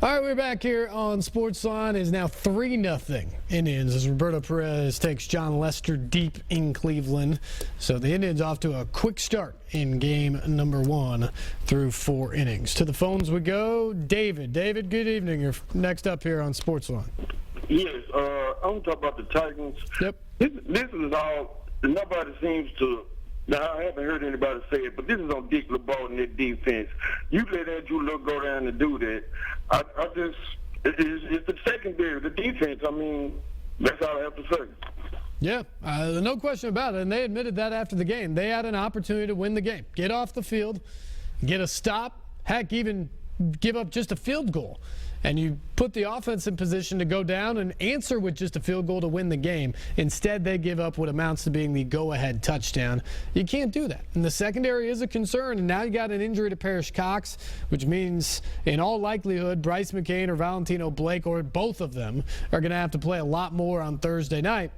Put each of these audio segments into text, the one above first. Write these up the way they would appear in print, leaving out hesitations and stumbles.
All right, we're back here on SportsLine. It is now 3-0 Indians as Roberto Perez takes John Lester deep in Cleveland. So the Indians off to a quick start in game number 1 through 4 innings. To the phones we go. David. David, good evening. You're next up here on SportsLine. Yes, I want to talk about the Titans. Yep. This is all, nobody seems to, now I haven't heard anybody say it, but this is on Dick LeBeau and their defense. You let Andrew Luck go down and do that. It's the secondary, the defense. I mean, that's all I have to say. Yeah, no question about it. And they admitted that after the game. They had an opportunity to win the game. Get off the field, get a stop, heck, even give up just a field goal. And you put the offense in position to go down and answer with just a field goal to win the game. Instead, they give up what amounts to being the go-ahead touchdown. You can't do that. And the secondary is a concern, and now you got an injury to Parrish Cox, which means in all likelihood Bryce McCain or Valentino Blake or both of them are going to have to play a lot more on Thursday night.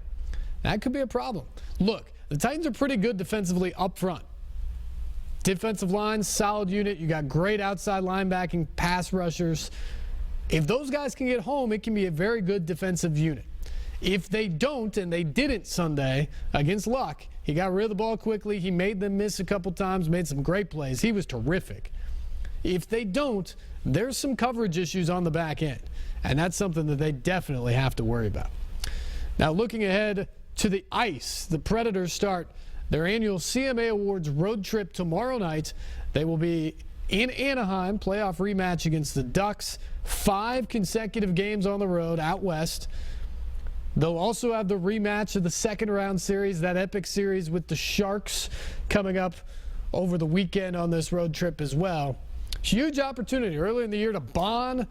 That could be a problem. Look, the Titans are pretty good defensively up front. Defensive line, solid unit. You got great outside linebacking, pass rushers. If those guys can get home, it can be a very good defensive unit. If they don't, and they didn't Sunday against Luck, he got rid of the ball quickly. He made them miss a couple times, made some great plays. He was terrific. If they don't, there's some coverage issues on the back end, and that's something that they definitely have to worry about. Now, looking ahead to the ice, the Predators start their annual CMA Awards road trip tomorrow night. They will be in Anaheim, playoff rematch against the Ducks. 5 consecutive games on the road out west. They'll also have the rematch of the second-round series, that epic series with the Sharks coming up over the weekend on this road trip as well. Huge opportunity early in the year to bond,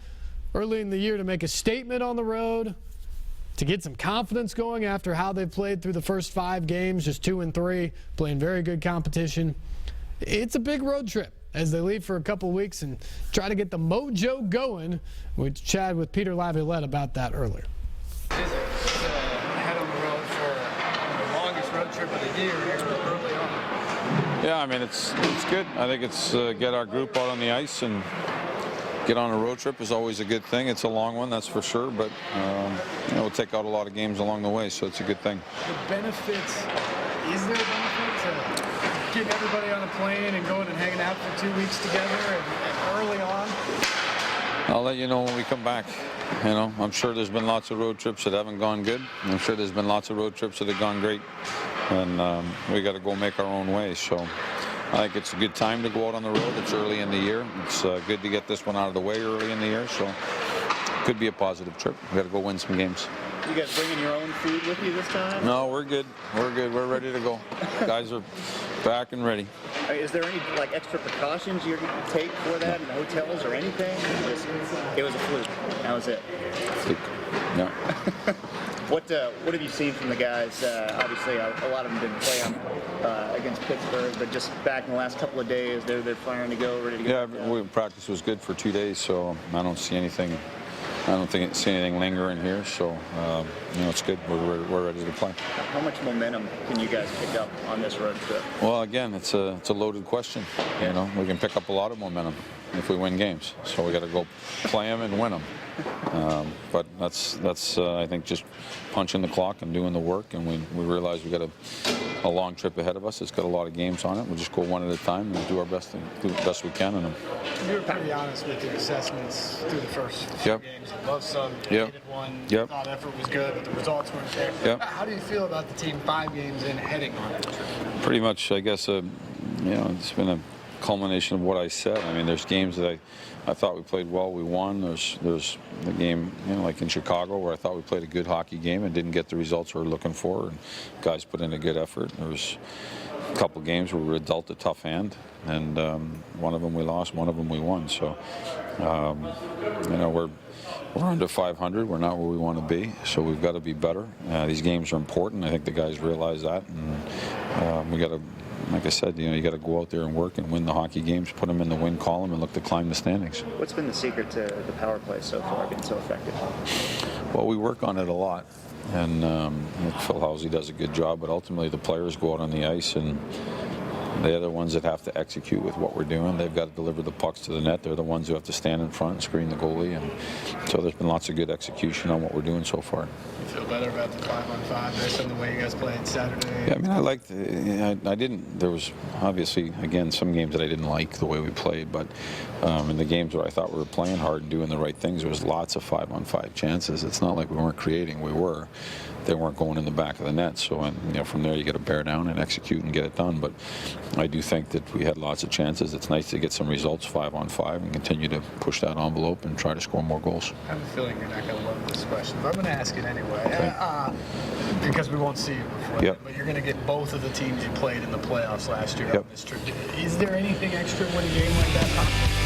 early in the year to make a statement on the road, to get some confidence going after how they've played through the first 5 games, just 2-3, playing very good competition. It's a big road trip as they leave for a couple weeks and try to get the mojo going. We chatted with Peter Laviolette about that earlier. Head on the road for the longest road trip of the year here early on. Yeah, I mean, it's good. I think it's get our group out on the ice and get on a road trip is always a good thing. It's a long one, that's for sure, but we'll take out a lot of games along the way, so it's a good thing. The benefits, is there a benefit to getting everybody on a plane and going and hanging out for 2 weeks together and early on? I'll let you know when we come back. You know, I'm sure there's been lots of road trips that haven't gone good. I'm sure there's been lots of road trips that have gone great, and we got to go make our own way. So I think it's a good time to go out on the road. It's early in the year. It's good to get this one out of the way early in the year. So it could be a positive trip. We got to go win some games. You guys bringing your own food with you this time? No, we're good. We're good. We're ready to go. Guys are back and ready. Is there any extra precautions you're going to take for that in the hotels or anything? It was a fluke. That was it. Fluke. Yeah. What have you seen from the guys? Obviously, a lot of them didn't play against Pittsburgh, but just back in the last couple of days, they're firing to go, ready to go. Yeah, practice was good for 2 days, so I don't see anything. I don't think see anything lingering here, so it's good. We're ready to play. How much momentum can you guys pick up on this road trip? Well, again, it's a loaded question. You know, we can pick up a lot of momentum if we win games. So we got to go play them and win them. But that's I think just punching the clock and doing the work, and we realize we got a long trip ahead of us. It's got a lot of games on it. We'll just go one at a time and do our best, do the best we can in them. You were pretty honest with your assessments through the first few games. You loved some, you hated one, you thought effort was good, but the results weren't there. How do you feel about the team 5 games in heading on it? Pretty much, I guess, it's been a culmination of what I said. I mean, there's games that I thought we played well, we won. There's the game, like in Chicago, where I thought we played a good hockey game and didn't get the results we were looking for, and guys put in a good effort. There was a couple games where we were dealt a tough hand, and one of them we lost, one of them we won. So, we're under 500. We're not where we want to be, so we've got to be better. These games are important. I think the guys realize that, and we got to, like I said, you got to go out there and work and win the hockey games, put them in the win column, and look to climb the standings. What's been the secret to the power play so far being so effective? Well, we work on it a lot, and Phil Housley does a good job, but ultimately the players go out on the ice and They're the ones that have to execute with what we're doing. They've got to deliver the pucks to the net. They're the ones who have to stand in front and screen the goalie. And so there's been lots of good execution on what we're doing so far. You feel better about the 5-on-5 based on the way you guys played Saturday? Yeah, I mean, I liked. I didn't. There was obviously, again, some games that I didn't like the way we played, but in the games where I thought we were playing hard and doing the right things, there was lots of 5-on-5 chances. It's not like we weren't creating. We were. They weren't going in the back of the net. So, from there you got to bear down and execute and get it done. But I do think that we had lots of chances. It's nice to get some results 5-on-5 and continue to push that envelope and try to score more goals. I have a feeling you're not going to love this question, but I'm going to ask it anyway. Okay. Because we won't see you before. Yep. But you're going to get both of the teams you played in the playoffs last year yep. on this trip. Is there anything extra when a game like that happens?